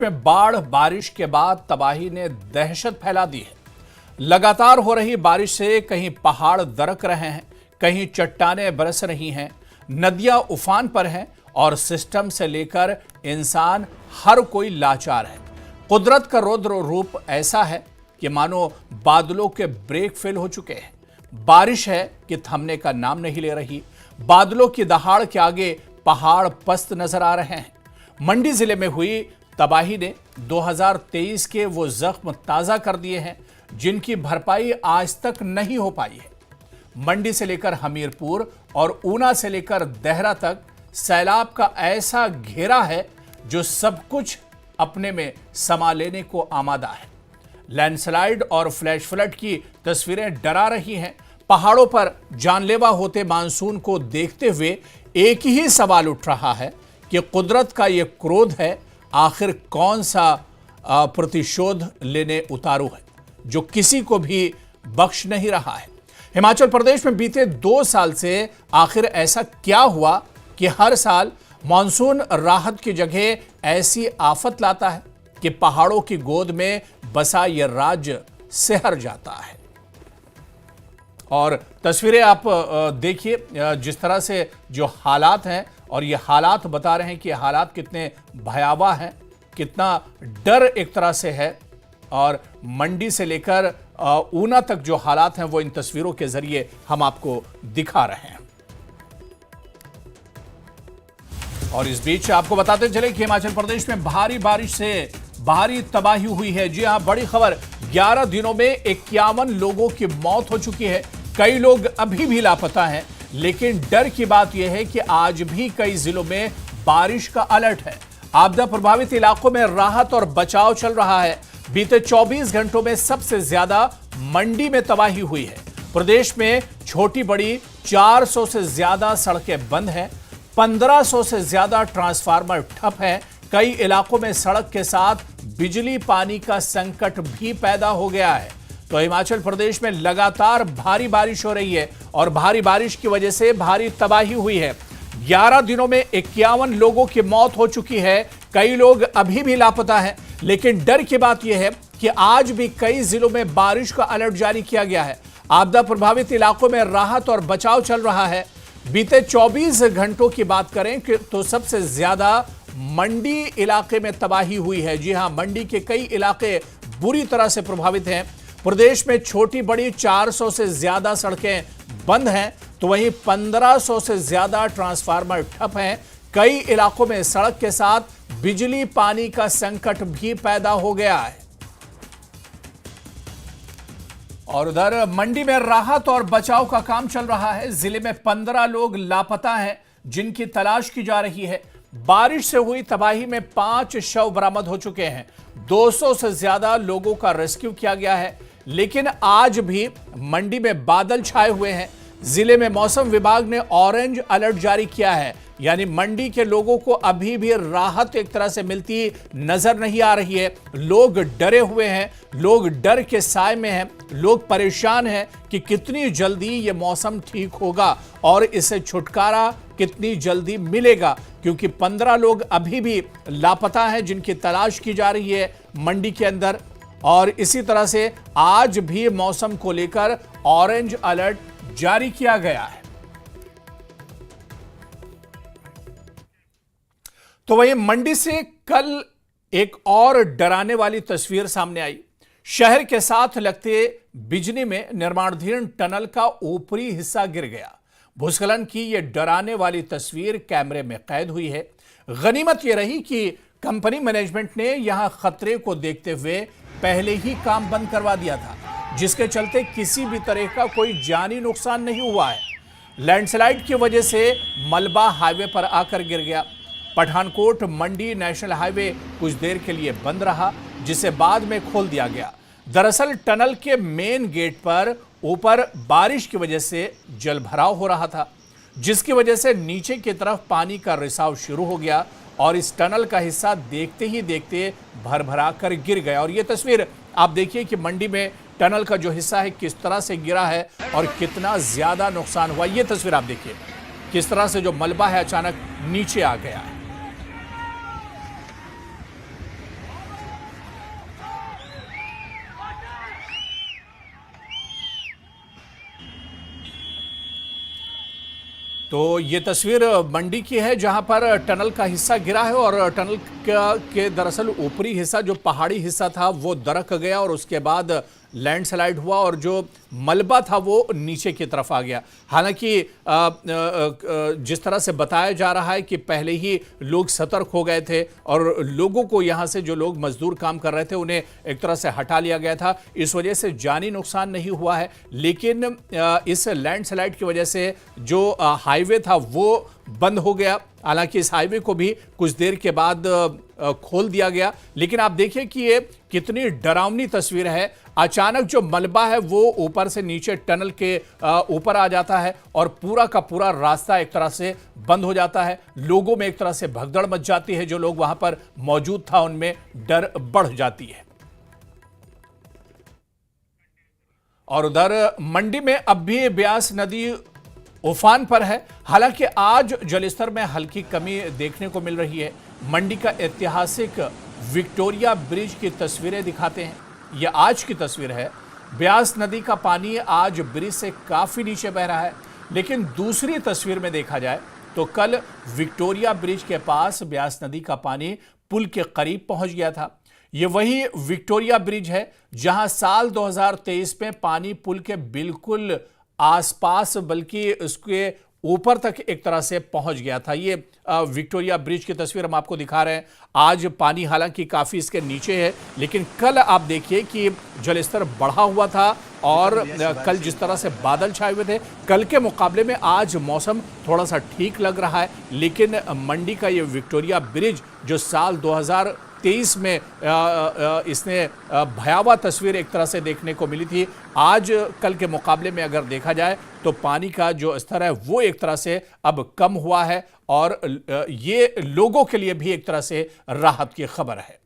में बाढ़ बारिश के बाद तबाही ने दहशत फैला दी है। लगातार हो रही बारिश से कहीं पहाड़ दरक रहे हैं, कहीं चट्टानें बरस रही हैं, नदियां उफान पर हैं और सिस्टम से लेकर इंसान हर कोई लाचार है। कुदरत का रौद्र रूप ऐसा है कि मानो बादलों के ब्रेक फेल हो चुके हैं। बारिश है कि थमने का नाम नहीं ले रही। बादलों की दहाड़ के आगे पहाड़ पस्त नजर आ रहे हैं। मंडी जिले में हुई तबाही ने 2023 के वो जख्म ताजा कर दिए हैं जिनकी भरपाई आज तक नहीं हो पाई है। मंडी से लेकर हमीरपुर और ऊना से लेकर देहरा तक सैलाब का ऐसा घेरा है जो सब कुछ अपने में समा लेने को आमादा है। लैंडस्लाइड और फ्लैश फ्लड की तस्वीरें डरा रही हैं। पहाड़ों पर जानलेवा होते मानसून को देखते हुए एक ही सवाल उठ रहा है कि कुदरत का यह क्रोध है, आखिर कौन सा प्रतिशोध लेने उतारू है जो किसी को भी बख्श नहीं रहा है। हिमाचल प्रदेश में बीते 2 साल से आखिर ऐसा क्या हुआ कि हर साल मानसून राहत की जगह ऐसी आफत लाता है कि पहाड़ों की गोद में बसा यह राज्य सिहर जाता है। और तस्वीरें आप देखिए जिस तरह से जो हालात हैं, और ये हालात बता रहे हैं कि हालात कितने भयावह हैं, कितना डर एक तरह से है। और मंडी से लेकर ऊना तक जो हालात हैं वो इन तस्वीरों के जरिए हम आपको दिखा रहे हैं। और इस बीच आपको बताते चले कि हिमाचल प्रदेश में भारी बारिश से भारी तबाही हुई है। जी हां, बड़ी खबर, 11 दिनों में 51 लोगों की मौत हो चुकी है। कई लोग अभी भी लापता हैं, लेकिन डर की बात यह है कि आज भी कई जिलों में बारिश का अलर्ट है। आपदा प्रभावित इलाकों में राहत और बचाव चल रहा है। बीते 24 घंटों में सबसे ज्यादा मंडी में तबाही हुई है। प्रदेश में छोटी बड़ी 400 से ज्यादा सड़कें बंद हैं, 1500 से ज्यादा ट्रांसफार्मर ठप हैं। कई इलाकों में सड़क के साथ बिजली पानी का संकट भी पैदा हो गया है। तो हिमाचल प्रदेश में लगातार भारी बारिश हो रही है और भारी बारिश की वजह से भारी तबाही हुई है। 11 दिनों में 51 लोगों की मौत हो चुकी है। कई लोग अभी भी लापता हैं, लेकिन डर की बात यह है कि आज भी कई जिलों में बारिश का अलर्ट जारी किया गया है। आपदा प्रभावित इलाकों में राहत और बचाव चल रहा है। बीते 24 घंटों की बात करें तो सबसे ज्यादा मंडी इलाके में तबाही हुई है। जी हां, मंडी के कई इलाके बुरी तरह से प्रभावित हैं। प्रदेश में छोटी बड़ी 400 से ज्यादा सड़कें बंद हैं, तो वहीं 1500 से ज्यादा ट्रांसफार्मर ठप हैं। कई इलाकों में सड़क के साथ बिजली पानी का संकट भी पैदा हो गया है। और उधर मंडी में राहत और बचाव का काम चल रहा है। जिले में 15 लोग लापता हैं जिनकी तलाश की जा रही है। बारिश से हुई तबाही में 5 शव बरामद हो चुके हैं। 200 से ज्यादा लोगों का रेस्क्यू किया गया है, लेकिन आज भी मंडी में बादल छाए हुए हैं। जिले में मौसम विभाग ने ऑरेंज अलर्ट जारी किया है, यानी मंडी के लोगों को अभी भी राहत एक तरह से मिलती नजर नहीं आ रही है। लोग डरे हुए हैं, लोग डर के साए में हैं, लोग परेशान हैं कि कितनी जल्दी ये मौसम ठीक होगा और इससे छुटकारा कितनी जल्दी मिलेगा, क्योंकि 15 लोग अभी भी लापता हैं जिनकी तलाश की जा रही है मंडी के अंदर। और इसी तरह से आज भी मौसम को लेकर ऑरेंज अलर्ट जारी किया गया है। तो वहीं मंडी से कल एक और डराने वाली तस्वीर सामने आई। शहर के साथ लगते बिजली में निर्माणाधीन टनल का ऊपरी हिस्सा गिर गया। भूस्खलन की यह डराने वाली तस्वीर कैमरे में कैद हुई है। गनीमत यह रही कि कंपनी मैनेजमेंट ने यहां खतरे को देखते हुए पहले ही काम बंद करवा दिया था, जिसके चलते किसी भी तरह का कोई जानी नुकसान नहीं हुआ है। लैंडस्लाइड की वजह से मलबा हाईवे पर आकर गिर गया। पठानकोट मंडी नेशनल हाईवे कुछ देर के लिए बंद रहा, जिसे बाद में खोल दिया गया। दरअसल टनल के मेन गेट पर ऊपर बारिश की वजह से जल भराव हो रहा था, जिसकी वजह से नीचे की तरफ पानी का रिसाव शुरू हो गया और इस टनल का हिस्सा देखते ही देखते भरभरा कर गिर गया। और ये तस्वीर आप देखिए कि मंडी में टनल का जो हिस्सा है किस तरह से गिरा है और कितना ज्यादा नुकसान हुआ। ये तस्वीर आप देखिए किस तरह से जो मलबा है अचानक नीचे आ गया है। तो ये तस्वीर मंडी की है जहां पर टनल का हिस्सा गिरा है और टनल के दरअसल ऊपरी हिस्सा जो पहाड़ी हिस्सा था वो दरक गया और उसके बाद लैंडस्लाइड हुआ और जो मलबा था वो नीचे की तरफ आ गया। हालांकि जिस तरह से बताया जा रहा है कि पहले ही लोग सतर्क हो गए थे और लोगों को यहां से जो लोग मजदूर काम कर रहे थे उन्हें एक तरह से हटा लिया गया था, इस वजह से जानी नुकसान नहीं हुआ है। लेकिन इस लैंडस्लाइड की वजह से जो हाईवे था वो बंद हो गया। हालांकि इस हाईवे को भी कुछ देर के बाद खोल दिया गया। लेकिन आप देखिए कि ये कितनी डरावनी तस्वीर है। अचानक जो मलबा है वो ऊपर से नीचे टनल के ऊपर आ जाता है और पूरा का पूरा रास्ता एक तरह से बंद हो जाता है। लोगों में एक तरह से भगदड़ मच जाती है, जो लोग वहां पर मौजूद था उनमें डर बढ़ जाती है। और उधर मंडी में अब भी ब्यास नदी उफान पर है। हालांकि आज जलस्तर में हल्की कमी देखने को मिल रही है। मंडी का ऐतिहासिक विक्टोरिया ब्रिज की तस्वीरें दिखाते हैं। यह आज की तस्वीर है। ब्यास नदी का पानी आज ब्रिज से काफी नीचे बह रहा है। लेकिन दूसरी तस्वीर में देखा जाए तो कल विक्टोरिया ब्रिज के पास ब्यास नदी का पानी पुल के करीब पहुंच गया था। यह वही विक्टोरिया ब्रिज है जहां साल 2023 में पानी पुल के बिल्कुल आसपास बल्कि उसके ऊपर तक एक तरह से पहुंच गया था। ये विक्टोरिया ब्रिज की तस्वीर हम आपको दिखा रहे हैं। आज पानी हालांकि काफी इसके नीचे है, लेकिन कल आप देखिए कि जलस्तर बढ़ा हुआ था और कल जिस तरह से बादल छाए हुए थे, कल के मुकाबले में आज मौसम थोड़ा सा ठीक लग रहा है। लेकिन मंडी का ये विक्टोरिया ब्रिज जो साल 2023 में इसने भयावह तस्वीर एक तरह से देखने को मिली थी, आज कल के मुकाबले में अगर देखा जाए तो पानी का जो स्तर है वो एक तरह से अब कम हुआ है और ये लोगों के लिए भी एक तरह से राहत की खबर है।